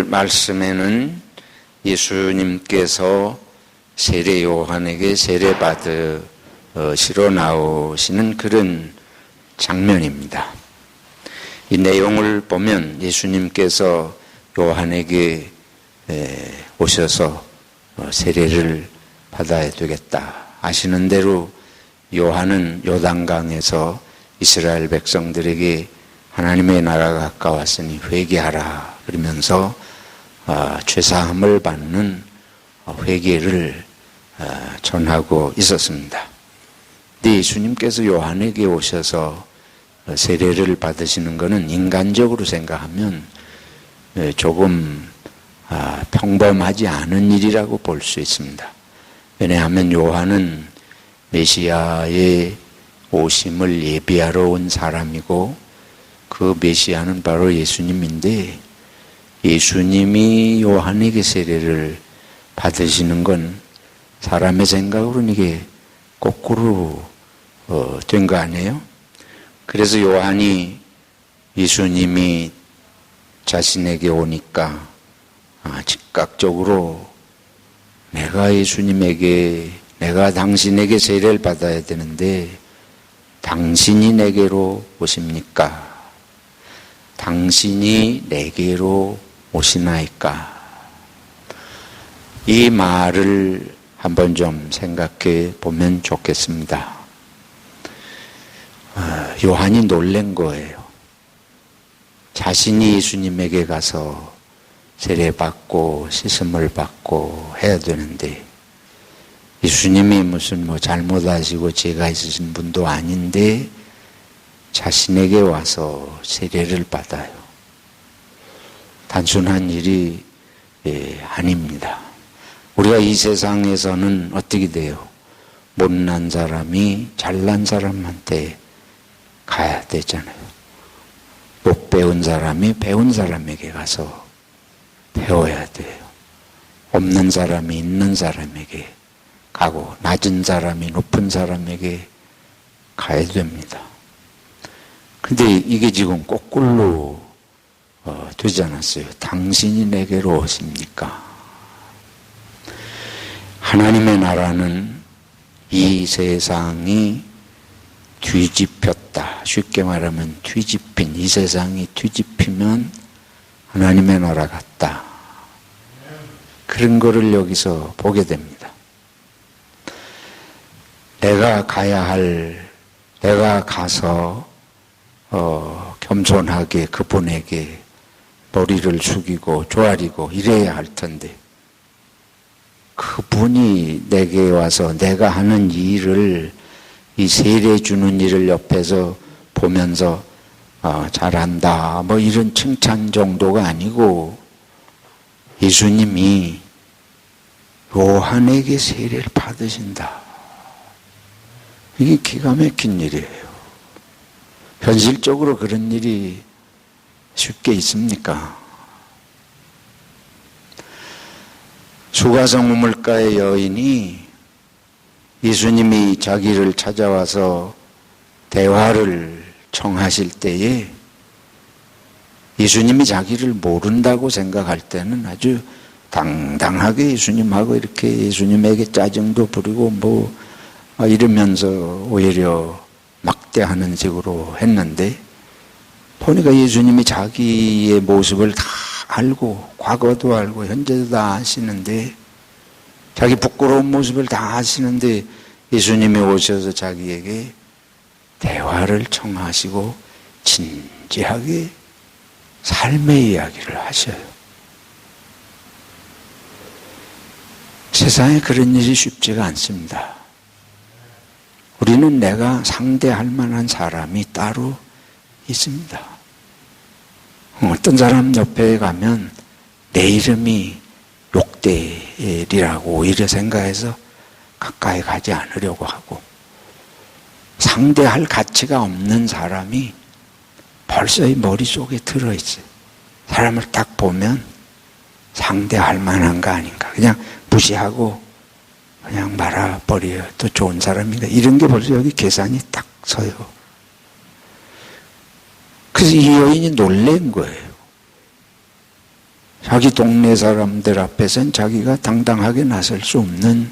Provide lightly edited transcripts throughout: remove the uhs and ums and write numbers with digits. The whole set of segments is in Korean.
말씀에는 예수님께서 세례 요한에게 세례받으시러 나오시는 그런 장면입니다. 이 내용을 보면 예수님께서 요한에게 오셔서 세례를 받아야 되겠다 아시는 대로 요한은 요단강에서 이스라엘 백성들에게 하나님의 나라가 가까웠으니 회개하라 그러면서 죄사함을 받는 회개를 전하고 있었습니다. 근데 예수님께서 요한에게 오셔서 세례를 받으시는 것은 인간적으로 생각하면 조금 평범하지 않은 일이라고 볼 수 있습니다. 왜냐하면 요한은 메시아의 오심을 예비하러 온 사람이고 그 메시아는 바로 예수님인데 예수님이 요한에게 세례를 받으시는 건 사람의 생각으로는 이게 거꾸로 된 거 아니에요? 그래서 요한이 예수님이 자신에게 오니까 즉각적으로 내가 당신에게 세례를 받아야 되는데 당신이 내게로 오십니까? 당신이 내게로 오시나이까? 이 말을 한번 좀 생각해 보면 좋겠습니다. 요한이 놀란 거예요. 자신이 예수님에게 가서 세례받고 씻음을 받고 해야 되는데 예수님이 무슨 잘못하시고 죄가 있으신 분도 아닌데 자신에게 와서 세례를 받아요. 단순한 일이 아닙니다. 우리가 이 세상에서는 어떻게 돼요? 못난 사람이 잘난 사람한테 가야 되잖아요. 못 배운 사람이 배운 사람에게 가서 배워야 돼요. 없는 사람이 있는 사람에게 가고 낮은 사람이 높은 사람에게 가야 됩니다. 근데 이게 지금 거꾸로 되지 않았어요. 당신이 내게로 오십니까? 하나님의 나라는 이 세상이 뒤집혔다. 쉽게 말하면 뒤집힌 이 세상이 뒤집히면 하나님의 나라 같다. 그런 거를 여기서 보게 됩니다. 내가 가서 겸손하게 그분에게 머리를 숙이고 조아리고 이래야 할 텐데 그분이 내게 와서 내가 하는 일을 이 세례 주는 일을 옆에서 보면서 잘한다 이런 칭찬 정도가 아니고 예수님이 요한에게 세례를 받으신다. 이게 기가 막힌 일이에요. 현실적으로 그런 일이 쉽게 있습니까? 수가성 우물가의 여인이 예수님이 자기를 찾아와서 대화를 청하실 때에 예수님이 자기를 모른다고 생각할 때는 아주 당당하게 예수님하고 이렇게 예수님에게 짜증도 부리고 이러면서 오히려 막대하는 식으로 했는데 보니까 예수님이 자기의 모습을 다 알고 과거도 알고 현재도 다 아시는데 자기 부끄러운 모습을 다 아시는데 예수님이 오셔서 자기에게 대화를 청하시고 진지하게 삶의 이야기를 하셔요. 세상에 그런 일이 쉽지가 않습니다. 우리는 내가 상대할 만한 사람이 따로 있습니다. 어떤 사람 옆에 가면 내 이름이 욕되리라고 오히려 생각해서 가까이 가지 않으려고 하고 상대할 가치가 없는 사람이 벌써 이 머릿속에 들어있어요. 사람을 딱 보면 상대할 만한가 아닌가 그냥 무시하고 그냥 말아버려요. 또 좋은 사람인가 이런 게 벌써 여기 계산이 딱 서요. 그래서 이 여인이 놀란 거예요. 자기 동네 사람들 앞에서는 자기가 당당하게 나설 수 없는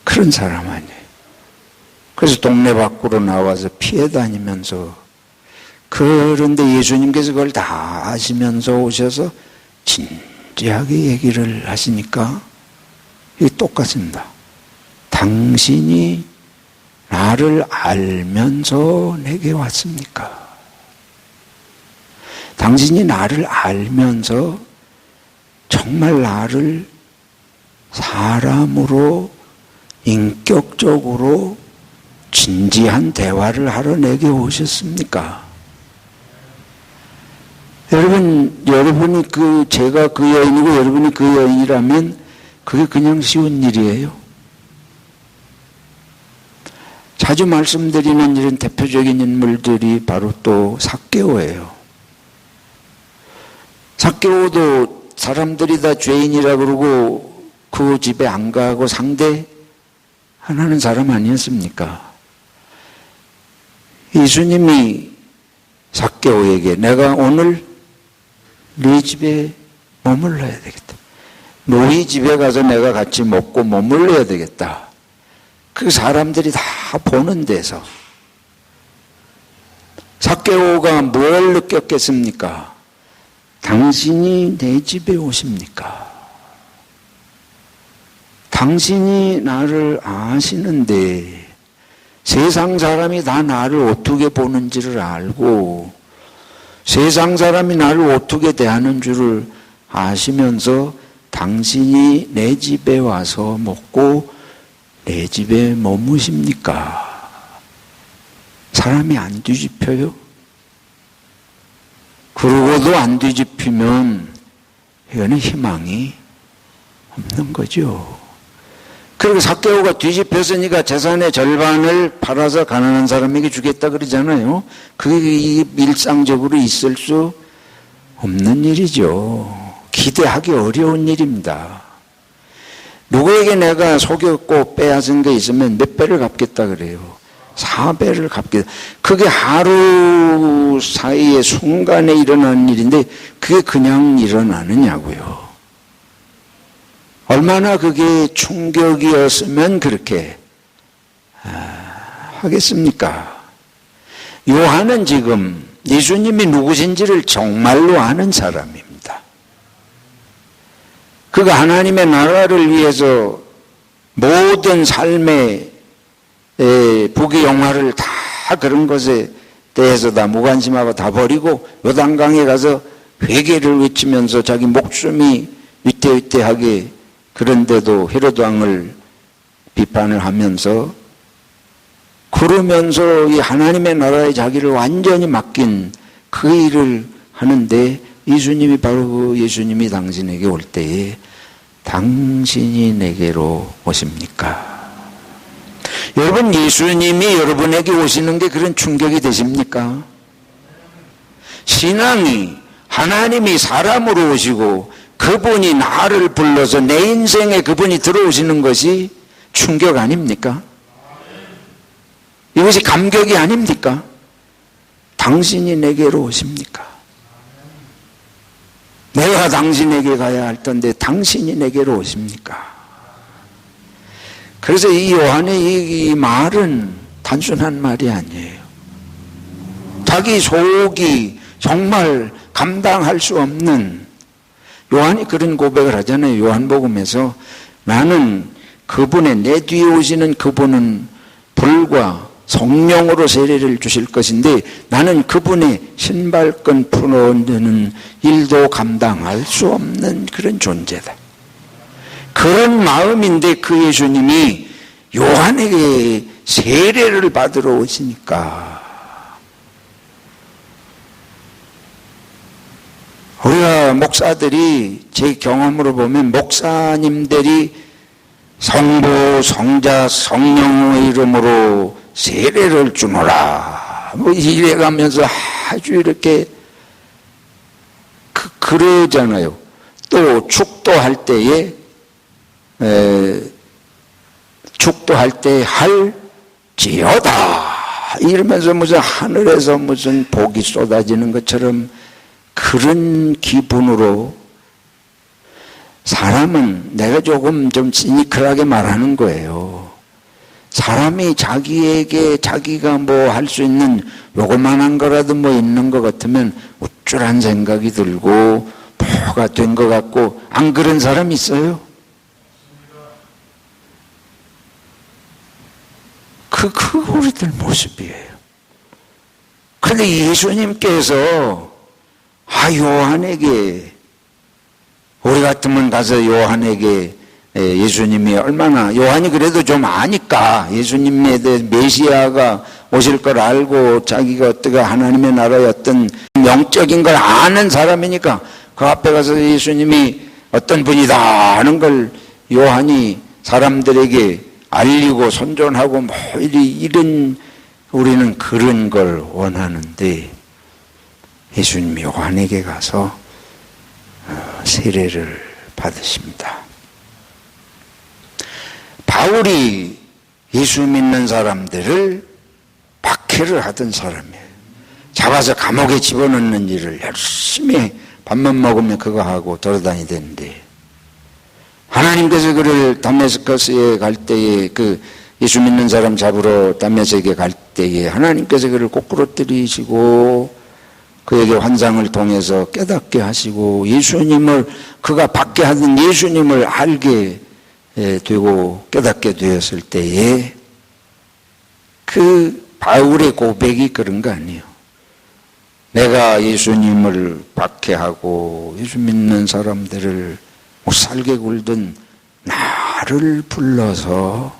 그런 사람 아니에요. 그래서 동네 밖으로 나와서 피해 다니면서, 그런데 예수님께서 그걸 다 아시면서 오셔서 진지하게 얘기를 하시니까 이게 똑같습니다. 당신이 나를 알면서 내게 왔습니까? 당신이 나를 알면서 정말 나를 사람으로 인격적으로 진지한 대화를 하러 내게 오셨습니까? 여러분이 제가 그 여인이고 여러분이 그 여인이라면 그게 그냥 쉬운 일이에요. 자주 말씀드리는 이런 대표적인 인물들이 바로 또 삭개오예요. 삭개오도 사람들이 다 죄인이라 그러고 그 집에 안 가고 상대 하는 사람 아니었습니까? 예수님이 삭개오에게 내가 오늘 네 집에 머물러야 되겠다. 너희 집에 가서 내가 같이 먹고 머물러야 되겠다. 그 사람들이 다 보는 데서 삭개오가 뭘 느꼈겠습니까? 당신이 내 집에 오십니까? 당신이 나를 아시는데 세상 사람이 다 나를 어떻게 보는지를 알고 세상 사람이 나를 어떻게 대하는 줄을 아시면서 당신이 내 집에 와서 먹고 내 집에 머무십니까? 사람이 안 뒤집혀요? 그러고도 안 뒤집히면 이거는 희망이 없는 거죠. 그리고 삭개오가 뒤집혔으니까 재산의 절반을 팔아서 가난한 사람에게 주겠다 그러잖아요. 그게 일상적으로 있을 수 없는 일이죠. 기대하기 어려운 일입니다. 누구에게 내가 속였고 빼앗은 게 있으면 몇 배를 갚겠다 그래요. 4배를 갚겠다. 그게 하루 사이에 순간에 일어나는 일인데 그게 그냥 일어나느냐고요. 얼마나 그게 충격이었으면 그렇게 하겠습니까? 요한은 지금 예수님이 누구신지를 정말로 아는 사람입니다. 그가 하나님의 나라를 위해서 모든 삶의 부귀영화를 다 그런 것에 대해서 다 무관심하고 다 버리고 요단강에 가서 회개를 외치면서 자기 목숨이 위태위태하게, 그런데도 헤로드 왕을 비판을 하면서 그러면서 이 하나님의 나라에 자기를 완전히 맡긴 그 일을 하는데 예수님이 바로 그 예수님이 당신에게 올 때에 당신이 내게로 오십니까? 여러분, 예수님이 여러분에게 오시는 게 그런 충격이 되십니까? 신앙이 하나님이 사람으로 오시고 그분이 나를 불러서 내 인생에 그분이 들어오시는 것이 충격 아닙니까? 이것이 감격이 아닙니까? 당신이 내게로 오십니까? 내가 당신에게 가야 할 텐데 당신이 내게로 오십니까? 그래서 이 요한의 이 말은 단순한 말이 아니에요. 자기 속이 정말 감당할 수 없는, 요한이 그런 고백을 하잖아요. 요한복음에서 나는 그분의 내 뒤에 오시는 그분은 불과 성령으로 세례를 주실 것인데 나는 그분의 신발끈 풀어얹는 일도 감당할 수 없는 그런 존재다. 그런 마음인데 그 예수님이 요한에게 세례를 받으러 오시니까 우리가 목사들이 제 경험으로 보면 목사님들이 성부, 성자, 성령의 이름으로 세례를 주노라 뭐 이래가면서 아주 이렇게 그러잖아요. 또 축도할 때에 축도할 때 할지어다 이러면서 무슨 하늘에서 무슨 복이 쏟아지는 것처럼 그런 기분으로 사람은 내가 조금 좀 시니컬하게 말하는 거예요. 사람이 자기에게 자기가 뭐 할 수 있는 요거만한 거라도 뭐 있는 것 같으면 우쭐한 생각이 들고 뭐가 된 것 같고, 안 그런 사람 있어요? 그 우리들 모습이에요. 그런데 예수님께서 요한에게, 우리 같으면 가서 요한에게 예수님이 얼마나, 요한이 그래도 좀 아니까 예수님에 대해 메시아가 오실 걸 알고 자기가 어떻게 하나님의 나라의 어떤 영적인 걸 아는 사람이니까 그 앞에 가서 예수님이 어떤 분이다 하는 걸 요한이 사람들에게 알리고 선전하고 뭐 이런, 우리는 그런 걸 원하는데, 예수님이 요한에게 가서 세례를 받으십니다. 바울이 예수 믿는 사람들을 박해를 하던 사람이에요. 잡아서 감옥에 집어넣는 일을 열심히 밥만 먹으면 그거 하고 돌아다니던데, 하나님께서 그를 다메스커스에 갈 때에, 그 예수 믿는 사람 잡으러 다메섹에 갈 때에 하나님께서 그를 꼬꾸러뜨리시고 그에게 환상을 통해서 깨닫게 하시고 예수님을, 그가 받게 하던 예수님을 알게 되고 깨닫게 되었을 때에 그 바울의 고백이 그런 거 아니에요. 내가 예수님을 박해하고 예수 믿는 사람들을 못살게 굴던 나를 불러서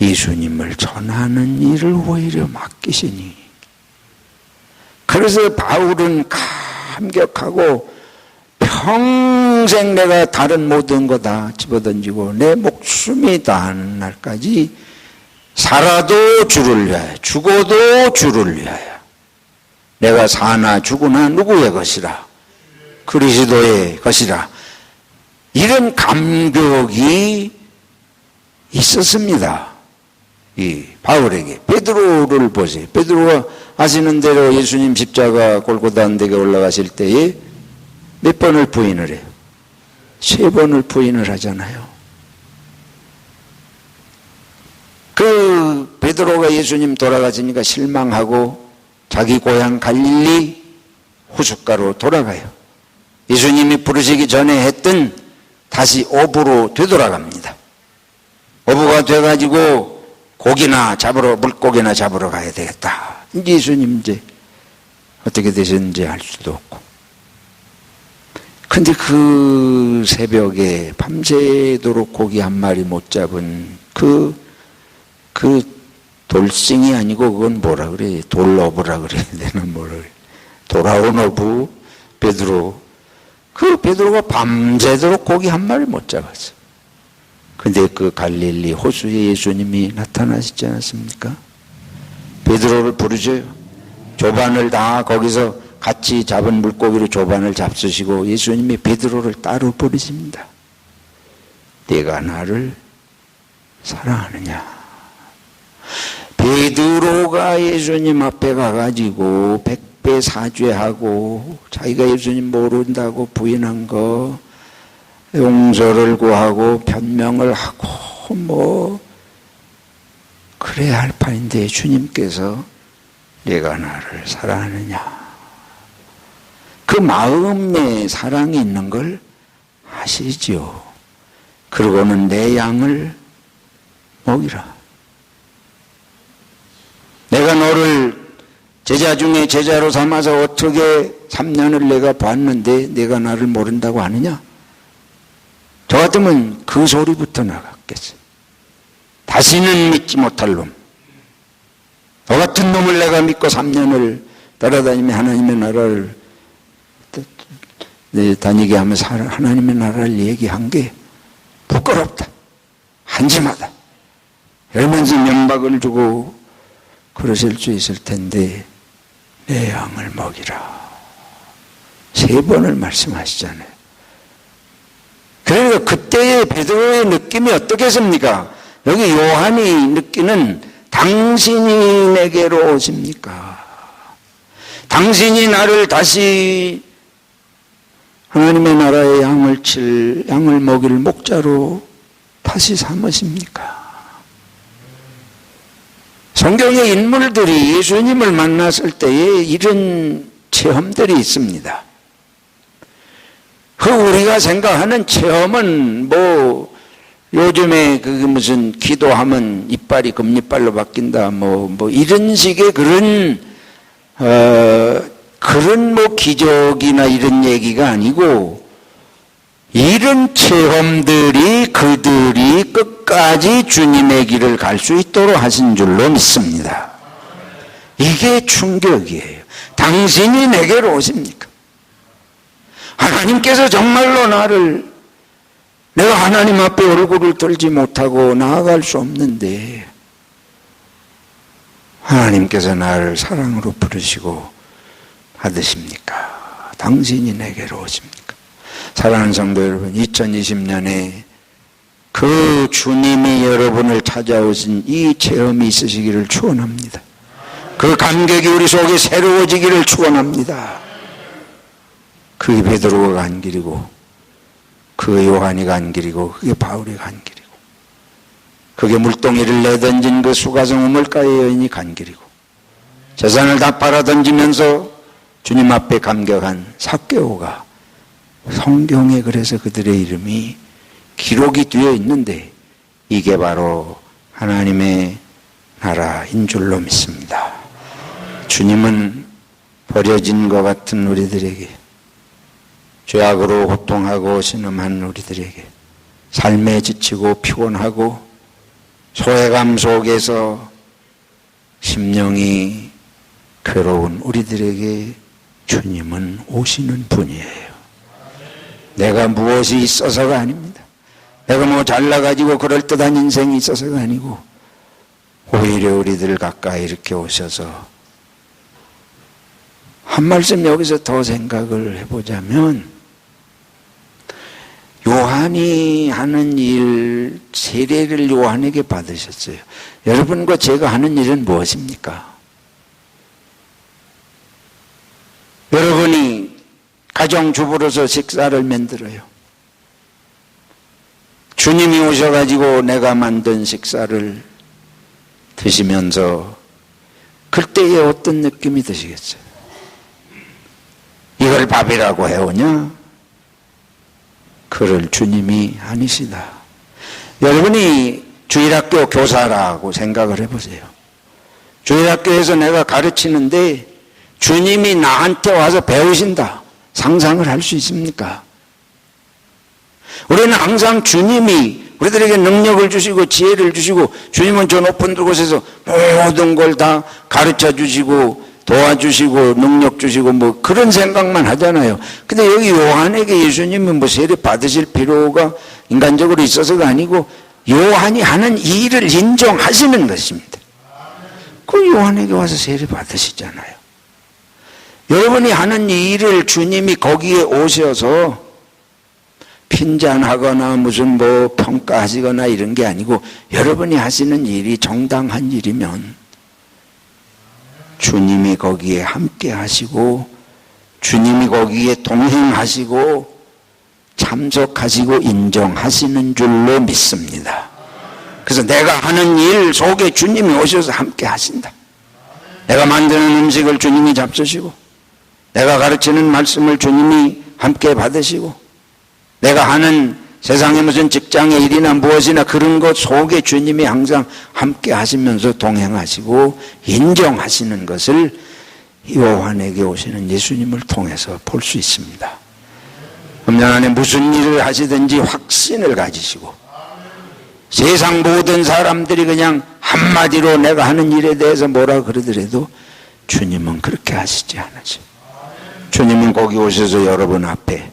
예수님을 전하는 일을 오히려 맡기시니, 그래서 바울은 감격하고 평생 내가 다른 모든 거 다 집어던지고 내 목숨이 다하는 날까지 살아도 주를 위하여 죽어도 주를 위하여, 내가 사나 죽으나 누구의 것이라? 그리스도의 것이라. 이런 감격이 있었습니다. 이 바울에게. 베드로를 보세요. 베드로가 아시는 대로 예수님 십자가 골고다 언덕에 올라가실 때에 몇 번을 부인을 해요? 3번을 부인을 하잖아요. 그 베드로가 예수님 돌아가시니까 실망하고 자기 고향 갈릴리 후숫가로 돌아가요. 예수님이 부르시기 전에 했던 다시 어부로 되돌아갑니다. 어부가 돼가지고 고기나 잡으러, 물고기나 잡으러 가야 되겠다. 이제 예수님 이제 어떻게 되셨는지 알 수도 없고. 근데 그 새벽에 밤새도록 고기 한 마리 못 잡은 그 돌싱이 아니고 그건 뭐라 그래? 돌어부라 그래야 되나 뭐라 그래? 돌아온 어부 베드로. 그 베드로가 밤새도록 고기 한 마리 못 잡았어. 근데 그 갈릴리 호수에 예수님이 나타나시지 않았습니까? 베드로를 부르셔요. 조반을 다 거기서 같이 잡은 물고기로 조반을 잡수시고 예수님이 베드로를 따로 부르십니다. 내가 나를 사랑하느냐? 베드로가 예수님 앞에 가가지고 100배 사죄하고 자기가 예수님 모른다고 부인한 거 용서를 구하고 변명을 하고 뭐 그래야 할 판인데, 주님께서 내가 나를 사랑하느냐? 그 마음에 사랑이 있는 걸 아시죠? 그러고는 내 양을 먹이라. 내가 너를 제자 중에 제자로 삼아서 어떻게 3년을 내가 봤는데 내가 나를 모른다고 하느냐? 저 같으면 그 소리부터 나갔겠어요. 다시는 믿지 못할 놈. 너 같은 놈을 내가 믿고 3년을 따라다니며 하나님의 나라를 다니게 하면서 하나님의 나라를 얘기한 게 부끄럽다, 한심하다 이러면서 면박을 주고 그러실 수 있을 텐데, 내 양을 먹이라 3번을 말씀하시잖아요. 그러니까 그때의 베드로의 느낌이 어떻겠습니까? 여기 요한이 느끼는 당신이 내게로 오십니까? 당신이 나를 다시 하나님의 나라의 양을 먹일 목자로 다시 삼으십니까? 성경의 인물들이 예수님을 만났을 때에 이런 체험들이 있습니다. 우리가 생각하는 체험은 요즘에 무슨 기도하면 이빨이 금이빨로 바뀐다 이런 식의 그런 기적이나 이런 얘기가 아니고, 이런 체험들이 그들이 끝까지 주님의 길을 갈 수 있도록 하신 줄로 믿습니다. 이게 충격이에요. 당신이 내게로 오십니까? 하나님께서 정말로 내가 하나님 앞에 얼굴을 들지 못하고 나아갈 수 없는데 하나님께서 나를 사랑으로 부르시고 받으십니까? 당신이 내게로 오십니까? 사랑하는 성도 여러분, 2020년에 그 주님이 여러분을 찾아오신 이 체험이 있으시기를 축원합니다. 그 감격이 우리 속에 새로워지기를 축원합니다. 그게 베드로가 간 길이고, 그게 요한이 간 길이고, 그게 바울이 간 길이고, 그게 물동이를 내던진 그 수가성 우물가의 여인이 간 길이고, 재산을 다 팔아 던지면서 주님 앞에 감격한 삭개오가, 성경에 그래서 그들의 이름이 기록이 되어 있는데 이게 바로 하나님의 나라인 줄로 믿습니다. 주님은 버려진 것 같은 우리들에게, 죄악으로 고통하고 신음한 우리들에게, 삶에 지치고 피곤하고 소외감 속에서 심령이 괴로운 우리들에게 주님은 오시는 분이에요. 내가 무엇이 있어서가 아닙니다. 내가 잘나가지고 그럴듯한 인생이 있어서가 아니고, 오히려 우리들 가까이 이렇게 오셔서 한 말씀 여기서 더 생각을 해보자면, 요한이 하는 일, 세례를 요한에게 받으셨어요. 여러분과 제가 하는 일은 무엇입니까? 여러분이 가정주부로서 식사를 만들어요. 주님이 오셔가지고 내가 만든 식사를 드시면서 그때에 어떤 느낌이 드시겠어요? 이걸 밥이라고 해오냐? 그럴 주님이 아니시다. 여러분이 주일학교 교사라고 생각을 해보세요. 주일학교에서 내가 가르치는데 주님이 나한테 와서 배우신다. 상상을 할 수 있습니까? 우리는 항상 주님이 우리들에게 능력을 주시고 지혜를 주시고, 주님은 저 높은 곳에서 모든 걸 다 가르쳐 주시고 도와주시고 능력 주시고 그런 생각만 하잖아요. 근데 여기 요한에게 예수님은 세례 받으실 필요가 인간적으로 있어서가 아니고 요한이 하는 일을 인정하시는 것입니다. 그 요한에게 와서 세례 받으시잖아요. 여러분이 하는 일을 주님이 거기에 오셔서 핀잔하거나 무슨 평가하시거나 이런 게 아니고, 여러분이 하시는 일이 정당한 일이면 주님이 거기에 함께 하시고, 주님이 거기에 동행하시고 참석하시고 인정하시는 줄로 믿습니다. 그래서 내가 하는 일 속에 주님이 오셔서 함께 하신다. 내가 만드는 음식을 주님이 잡수시고, 내가 가르치는 말씀을 주님이 함께 받으시고, 내가 하는 세상의 무슨 직장의 일이나 무엇이나 그런 것 속에 주님이 항상 함께 하시면서 동행하시고 인정하시는 것을 요한에게 오시는 예수님을 통해서 볼 수 있습니다. 금년 안에 무슨 일을 하시든지 확신을 가지시고, 세상 모든 사람들이 그냥 한마디로 내가 하는 일에 대해서 뭐라 그러더라도 주님은 그렇게 하시지 않으세요. 주님은 거기 오셔서 여러분 앞에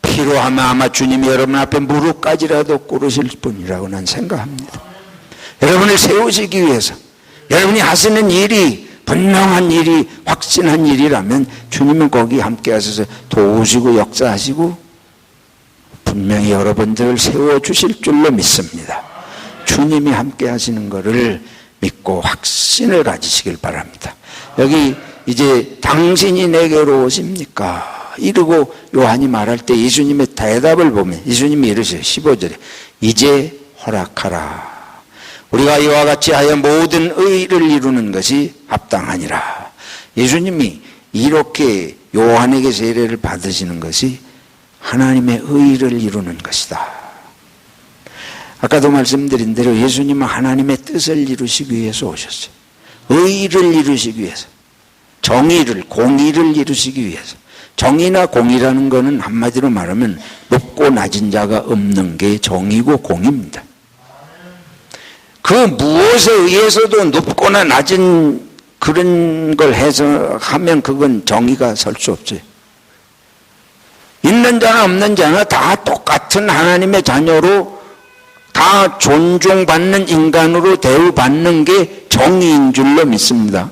필요하면 아마 주님이 여러분 앞에 무릎까지라도 꿇으실 분이라고 난 생각합니다. 여러분을 세우시기 위해서, 여러분이 하시는 일이 분명한 일이 확신한 일이라면 주님은 거기 함께 하셔서 도우시고 역사하시고 분명히 여러분들을 세워주실 줄로 믿습니다. 주님이 함께 하시는 것을 믿고 확신을 가지시길 바랍니다. 여기 이제 당신이 내게로 오십니까? 이러고 요한이 말할 때 예수님의 대답을 보면 예수님이 이러세요. 15절에 이제 허락하라. 우리가 이와 같이 하여 모든 의를 이루는 것이 합당하니라. 예수님이 이렇게 요한에게 세례를 받으시는 것이 하나님의 의를 이루는 것이다. 아까도 말씀드린 대로 예수님은 하나님의 뜻을 이루시기 위해서 오셨어요. 의를 이루시기 위해서, 정의를, 공의를 이루시기 위해서. 정의나 공의라는 것은 한마디로 말하면 높고 낮은 자가 없는 게 정의고 공의입니다. 그 무엇에 의해서도 높거나 낮은 그런 걸 해서 하면 그건 정의가 설 수 없어요. 있는 자나 없는 자나 다 똑같은 하나님의 자녀로 다 존중받는 인간으로 대우받는 게 정의인 줄로 믿습니다.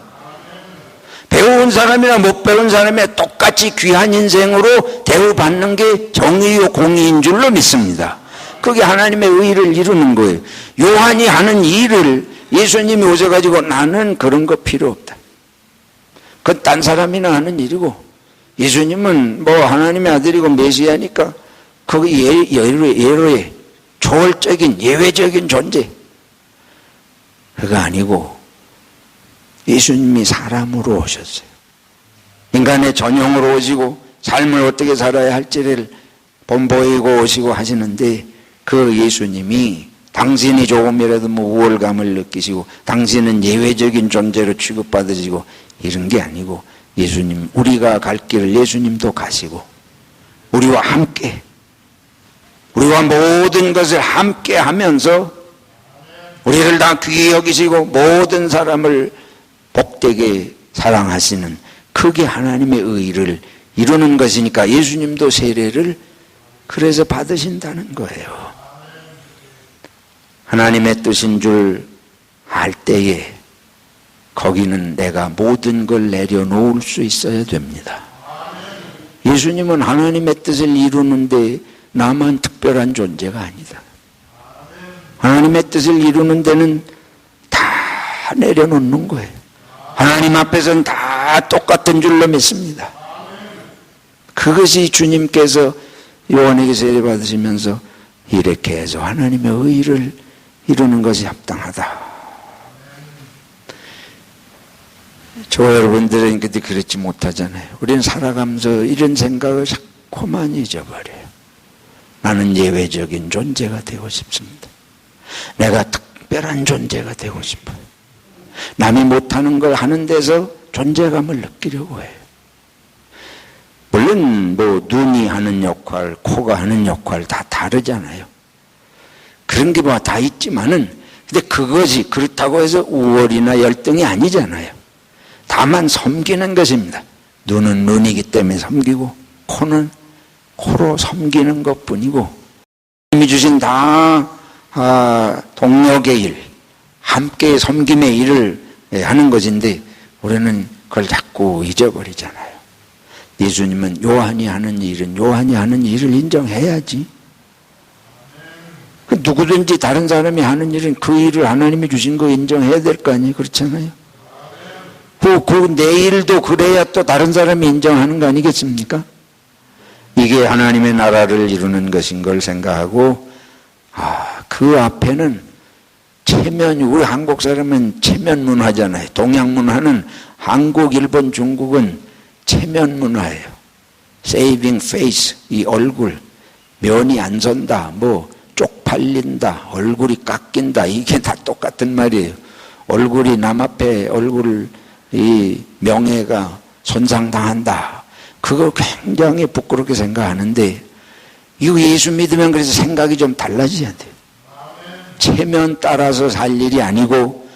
배운 사람이나 못 배운 사람이 똑같이 귀한 인생으로 대우받는 게 정의요 공의인 줄로 믿습니다. 그게 하나님의 의를 이루는 거예요. 요한이 하는 일을 예수님이 오셔가지고 나는 그런 거 필요 없다. 그건 딴 사람이나 하는 일이고 예수님은 뭐 하나님의 아들이고 메시아니까 그게 예로의 초월적인 예외적인 존재. 그거 아니고 예수님이 사람으로 오셨어요. 인간의 전형으로 오시고 삶을 어떻게 살아야 할지를 본보이고 오시고 하시는데 그 예수님이 당신이 조금이라도 뭐 우월감을 느끼시고 당신은 예외적인 존재로 취급받으시고 이런 게 아니고 예수님, 우리가 갈 길을 예수님도 가시고 우리와 함께 우리와 모든 것을 함께 하면서 우리를 다 귀히 여기시고 모든 사람을 복되게 사랑하시는 그게 하나님의 의를 이루는 것이니까 예수님도 세례를 그래서 받으신다는 거예요. 하나님의 뜻인 줄 알 때에 거기는 내가 모든 걸 내려놓을 수 있어야 됩니다. 예수님은 하나님의 뜻을 이루는데 나만 특별한 존재가 아니다. 하나님의 뜻을 이루는 데는 다 내려놓는 거예요. 하나님 앞에서는 다 똑같은 줄로 믿습니다. 그것이 주님께서 요한에게 세례 받으시면서 이렇게 해서 하나님의 의를 이루는 것이 합당하다. 저 여러분들은 그때 그렇지 못하잖아요. 우리는 살아가면서 이런 생각을 자꾸만 잊어버려요. 나는 예외적인 존재가 되고 싶습니다. 내가 특별한 존재가 되고 싶어요. 남이 못하는 걸 하는 데서 존재감을 느끼려고 해요. 물론 뭐 눈이 하는 역할, 코가 하는 역할 다 다르잖아요. 그런 게 뭐 다 있지만은 근데 그것이 그렇다고 해서 우월이나 열등이 아니잖아요. 다만 섬기는 것입니다. 눈은 눈이기 때문에 섬기고 코는 코로 섬기는 것뿐이고 하나님이 주신 다 동력의 일, 함께 섬김의 일을 하는 것인데 우리는 그걸 자꾸 잊어버리잖아요. 예수님은 요한이 하는 일을 인정해야지. 누구든지 다른 사람이 하는 일은 그 일을 하나님이 주신 거 인정해야 될 거 아니에요. 그렇잖아요. 내 일도 그래야 또 다른 사람이 인정하는 거 아니겠습니까? 이게 하나님의 나라를 이루는 것인 걸 생각하고 그 앞에는 우리 한국 사람은 체면 문화잖아요. 동양 문화는 한국, 일본, 중국은 체면 문화예요. saving face, 이 얼굴, 면이 안 선다, 뭐 쪽팔린다, 얼굴이 깎인다, 이게 다 똑같은 말이에요. 얼굴이 남 앞에 이 명예가 손상당한다. 그걸 굉장히 부끄럽게 생각하는데 이거 예수 믿으면 그래서 생각이 좀 달라져야 돼요. 체면 따라서 살 일이 아니고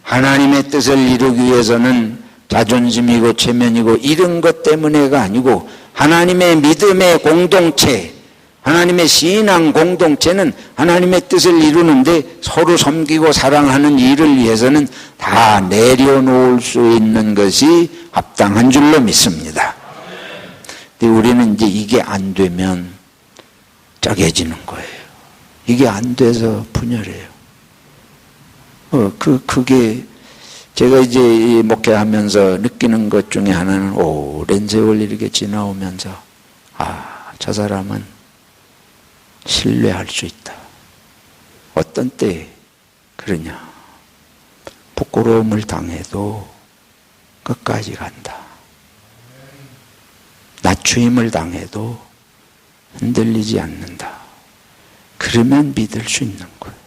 하나님의 뜻을 이루기 위해서는 자존심이고 체면이고 이런 것 때문에가 아니고 하나님의 믿음의 공동체, 하나님의 신앙 공동체는 하나님의 뜻을 이루는데 서로 섬기고 사랑하는 일을 위해서는 다 내려놓을 수 있는 것이 합당한 줄로 믿습니다. 근데 우리는 이제 이게 안 되면 짜게지는 거예요. 이게 안 돼서 분열해요. 그게 제가 이제 목회하면서 느끼는 것 중에 하나는 오랜 세월 이렇게 지나오면서 저 사람은 신뢰할 수 있다. 어떤 때에 그러냐? 부끄러움을 당해도 끝까지 간다. 낮추임을 당해도 흔들리지 않는다. 그러면 믿을 수 있는 거예요.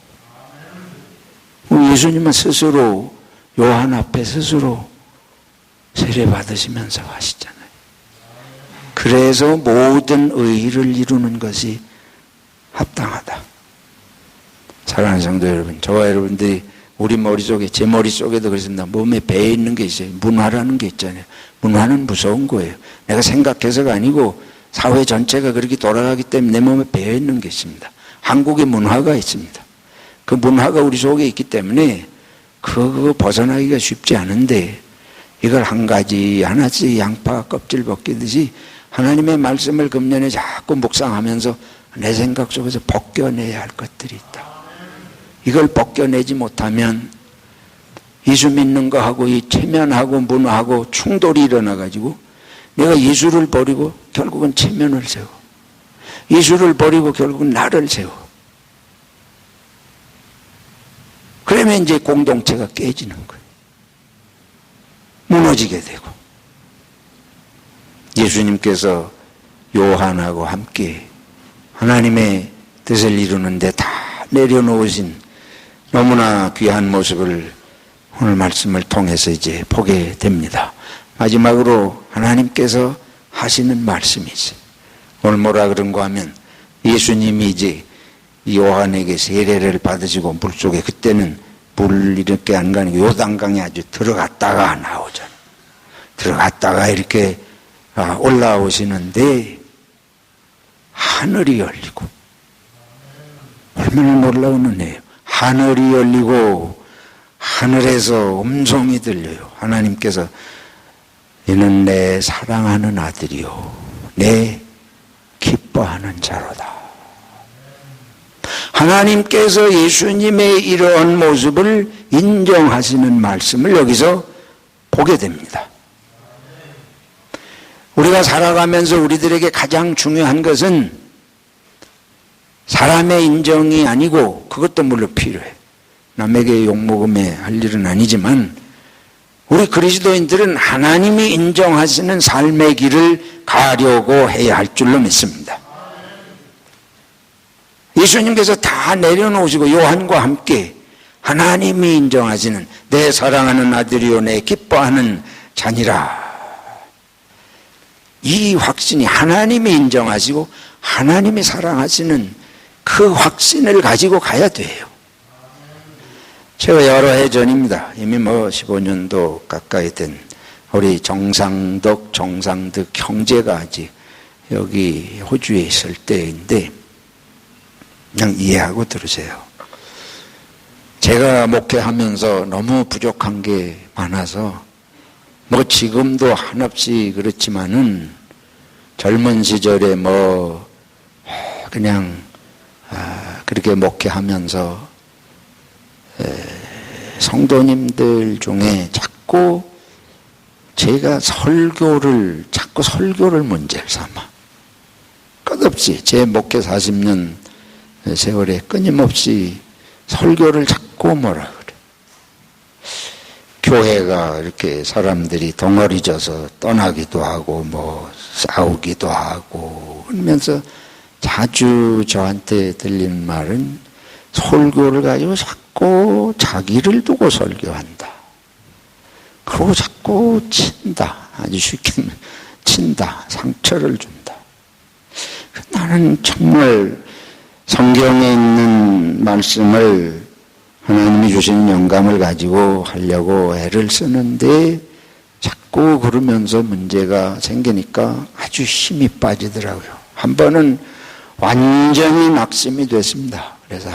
예수님은 스스로 요한 앞에 스스로 세례 받으시면서 하시잖아요. 그래서 모든 의의를 이루는 것이 합당하다. 사랑하는 성도 여러분, 저와 여러분들이 우리 머릿속에, 제 머릿속에도 그렇습니다. 몸에 배에 있는 게 있어요. 문화라는 게 있잖아요. 문화는 무서운 거예요. 내가 생각해서가 아니고 사회 전체가 그렇게 돌아가기 때문에 내 몸에 배에 있는 게 있습니다. 한국의 문화가 있습니다. 그 문화가 우리 속에 있기 때문에 그거 벗어나기가 쉽지 않은데 이걸 한 가지 하나씩 양파 껍질 벗기듯이 하나님의 말씀을 금년에 자꾸 묵상하면서 내 생각 속에서 벗겨내야 할 것들이 있다. 이걸 벗겨내지 못하면 예수 믿는 거하고 이 체면하고 문화하고 충돌이 일어나가지고 내가 예수를 버리고 결국은 체면을 세워. 예수를 버리고 결국은 나를 세워. 그러면 이제 공동체가 깨지는 거예요. 무너지게 되고. 예수님께서 요한하고 함께 하나님의 뜻을 이루는데 다 내려놓으신 너무나 귀한 모습을 오늘 말씀을 통해서 이제 보게 됩니다. 마지막으로 하나님께서 하시는 말씀이 있어요. 오늘 뭐라 그런가 하면 예수님이 이제 요한에게 세례를 받으시고 물속에 그때는 물 이렇게 안 가는 게 요단강에 아주 들어갔다가 나오잖아요. 들어갔다가 이렇게 올라오시는데 하늘이 열리고 얼마나 놀라운 은혜예요. 하늘이 열리고 하늘에서 음성이 들려요. 하나님께서 이는 내 사랑하는 아들이요 내 기뻐하는 자로다. 하나님께서 예수님의 이러한 모습을 인정하시는 말씀을 여기서 보게 됩니다. 우리가 살아가면서 우리들에게 가장 중요한 것은 사람의 인정이 아니고 그것도 물론 필요해. 남에게 욕먹음에 할 일은 아니지만 우리 그리스도인들은 하나님이 인정하시는 삶의 길을 가려고 해야 할 줄로 믿습니다. 예수님께서 다 내려놓으시고 요한과 함께 하나님이 인정하시는 내 사랑하는 아들이요 내 기뻐하는 자니라. 이 확신이 하나님이 인정하시고 하나님이 사랑하시는 그 확신을 가지고 가야 돼요. 제가 여러 해 전입니다. 이미 15년도 가까이 된 우리 정상덕 형제가 아직 여기 호주에 있을 때인데 그냥 이해하고 들으세요. 제가 목회하면서 너무 부족한 게 많아서 지금도 한없이 그렇지만은 젊은 시절에 그냥 그렇게 목회하면서 성도님들 중에 자꾸 제가 설교를 문제를 삼아 끝없이 제 목회 40년 세월에 끊임없이 설교를 자꾸 뭐라 그래. 교회가 이렇게 사람들이 덩어리져서 떠나기도 하고 싸우기도 하고 그러면서 자주 저한테 들리는 말은 설교를 가지고 자꾸 자기를 두고 설교한다. 그리고 자꾸 친다. 아주 쉽게 친다. 상처를 준다. 나는 정말 성경에 있는 말씀을 하나님이 주신 영감을 가지고 하려고 애를 쓰는데 자꾸 그러면서 문제가 생기니까 아주 힘이 빠지더라고요. 한 번은 완전히 낙심이 됐습니다. 그래서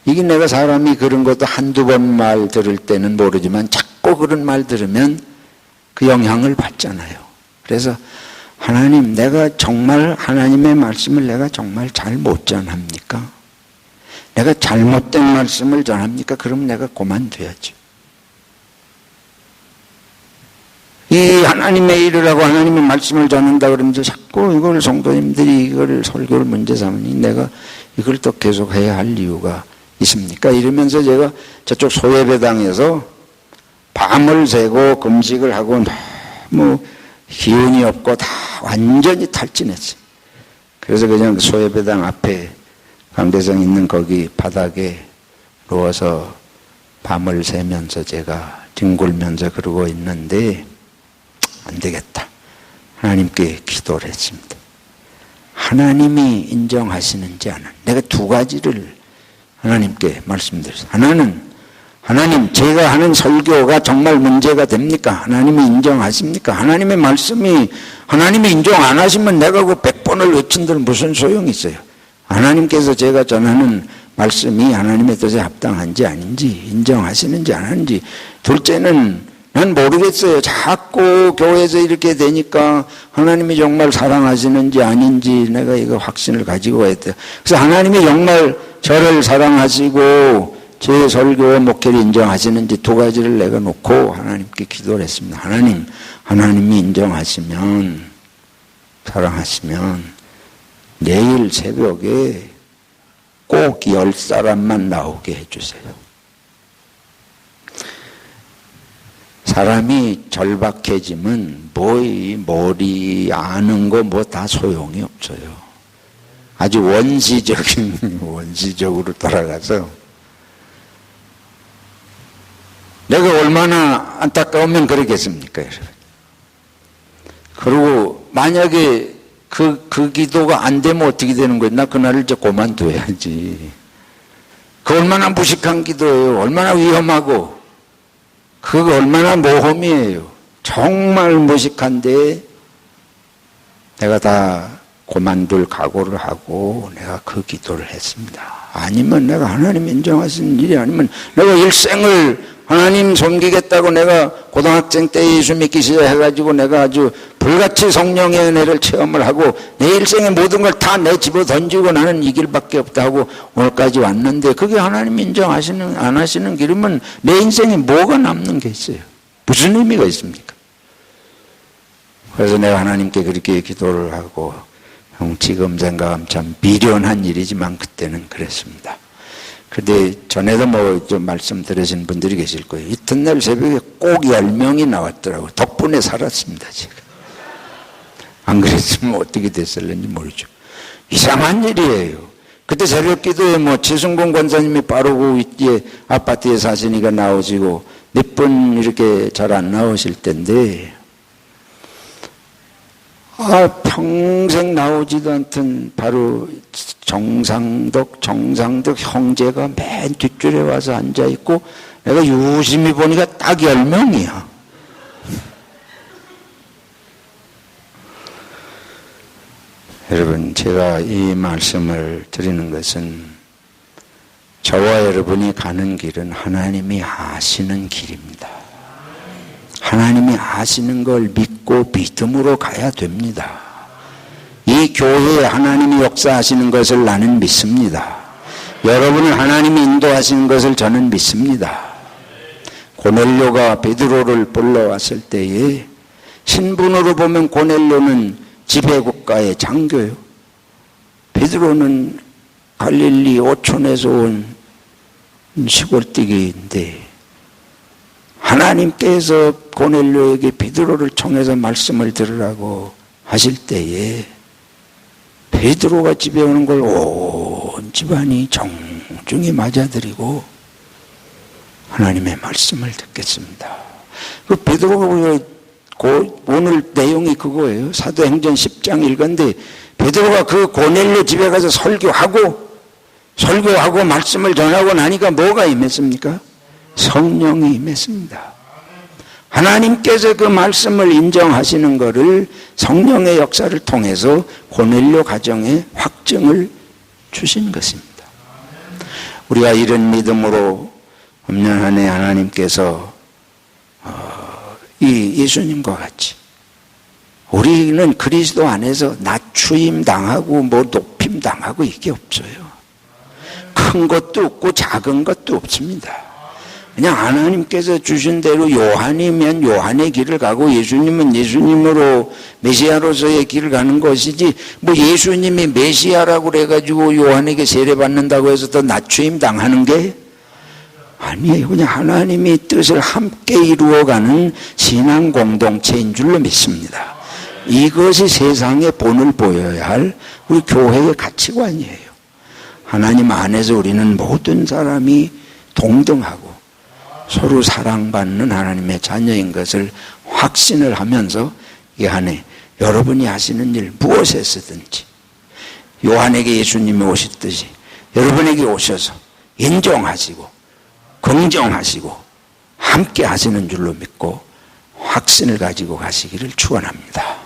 이게 내가 사람이 그런 것도 한두 번 말 들을 때는 모르지만 자꾸 그런 말 들으면 그 영향을 받잖아요. 그래서 하나님, 내가 정말 하나님의 말씀을 내가 정말 잘 못 전합니까? 내가 잘못된 말씀을 전합니까? 그럼 내가 그만둬야죠. 이 하나님의 일을 하고 하나님의 말씀을 전한다 그러면서 자꾸 이걸 성도님들이 이걸 설교를 문제 삼으니 내가 이걸 또 계속 해야 할 이유가 있습니까? 이러면서 제가 저쪽 소예배당에서 밤을 새고 금식을 하고 너무 기운이 없고 다 완전히 탈진했어요. 그래서 그냥 소예배당 앞에 강대상 있는 거기 바닥에 누워서 밤을 새면서 제가 뒹굴면서 그러고 있는데 안 되겠다. 하나님께 기도를 했습니다. 하나님이 인정하시는지 안 하는지. 내가 두 가지를 하나님께 말씀드렸어요. 하나는 하나님 제가 하는 설교가 정말 문제가 됩니까? 하나님이 인정하십니까? 하나님의 말씀이 하나님이 인정 안 하시면 내가 그 100번을 외친들 무슨 소용이 있어요? 하나님께서 제가 전하는 말씀이 하나님의 뜻에 합당한지 아닌지 인정하시는지 안 하는지. 둘째는 난 모르겠어요. 자꾸 교회에서 이렇게 되니까 하나님이 정말 사랑하시는지 아닌지 내가 이거 확신을 가지고 해야 돼요. 그래서 하나님이 정말 저를 사랑하시고 제 설교 목회를 인정하시는지 두 가지를 내가 놓고 하나님께 기도를 했습니다. 하나님이 인정하시면 사랑하시면 내일 새벽에 꼭 10사람만 나오게 해주세요. 사람이 절박해지면 머리 아는 거 뭐 다 소용이 없어요. 아주 원시적으로 돌아가서 내가 얼마나 안타까우면 그러겠습니까, 여러분? 그리고 만약에 그 기도가 안 되면 어떻게 되는 거예요? 나 그날을 이제 그만둬야지. 그 얼마나 무식한 기도예요. 얼마나 위험하고. 그거 얼마나 모험이에요. 정말 무식한데 내가 다 그만둘 각오를 하고 내가 그 기도를 했습니다. 아니면 내가 하나님 인정하시는 일이 아니면 내가 일생을 하나님 섬기겠다고 내가 고등학생 때 예수 믿기 시작해가지고 내가 아주 불같이 성령의 은혜를 체험을 하고 내 일생의 모든 걸 다 내 집어 던지고 나는 이 길밖에 없다 하고 오늘까지 왔는데 그게 하나님 인정하시는 안 하시는 길이면 내 인생에 뭐가 남는 게 있어요? 무슨 의미가 있습니까? 그래서 내가 하나님께 그렇게 기도를 하고 지금 생각하면 참 미련한 일이지만 그때는 그랬습니다. 근데 전에도 뭐 좀 말씀 들으신 분들이 계실 거예요. 이튿날 새벽에 꼭 10명이 나왔더라고요. 덕분에 살았습니다, 제가. 안 그랬으면 어떻게 됐을는지 모르죠. 이상한 일이에요. 그때 새벽 기도에 뭐 최승봉 권사님이 빠르고 이제 아파트에 사시니까 나오시고 몇 분 이렇게 잘 안 나오실 텐데 평생 나오지도 않던 바로 정상덕 형제가 맨 뒷줄에 와서 앉아있고 내가 유심히 보니까 딱 10명이야. 여러분, 제가 이 말씀을 드리는 것은 저와 여러분이 가는 길은 하나님이 아시는 길입니다. 하나님이 아시는 걸 믿고 믿음으로 가야 됩니다. 이 교회에 하나님이 역사하시는 것을 나는 믿습니다. 여러분을 하나님이 인도하시는 것을 저는 믿습니다. 고넬료가 베드로를 불러왔을 때에 신분으로 보면 고넬료는 지배국가의 장교요. 베드로는 갈릴리 오촌에서 온 시골뛰기인데 하나님께서 고넬료에게 베드로를 통해서 말씀을 들으라고 하실 때에 베드로가 집에 오는 걸 온 집안이 정중히 맞아들이고 하나님의 말씀을 듣겠습니다. 그 베드로가 오늘 내용이 그거예요. 사도행전 10장 읽었는데 베드로가 그 고넬료 집에 가서 설교하고 말씀을 전하고 나니까 뭐가 임했습니까? 성령이 임했습니다. 하나님께서 그 말씀을 인정하시는 것을 성령의 역사를 통해서 고넬료 가정에 확증을 주신 것입니다. 우리가 이런 믿음으로 금년 한 해 하나님께서 이 예수님과 같이 우리는 그리스도 안에서 낮추임 당하고 뭐 높임 당하고 이게 없어요. 큰 것도 없고 작은 것도 없습니다. 그냥 하나님께서 주신 대로 요한이면 요한의 길을 가고 예수님은 예수님으로 메시아로서의 길을 가는 것이지 뭐 예수님이 메시아라고 그래가지고 요한에게 세례받는다고 해서 더 낮추임 당하는 게 아니에요. 그냥 하나님의 뜻을 함께 이루어가는 신앙 공동체인 줄로 믿습니다. 이것이 세상에 본을 보여야 할 우리 교회의 가치관이에요. 하나님 안에서 우리는 모든 사람이 동등하고 서로 사랑받는 하나님의 자녀인 것을 확신을 하면서 이 안에 여러분이 하시는 일 무엇에서든지 요한에게 예수님이 오셨듯이 여러분에게 오셔서 인정하시고 긍정하시고 함께 하시는 줄로 믿고 확신을 가지고 가시기를 축원합니다.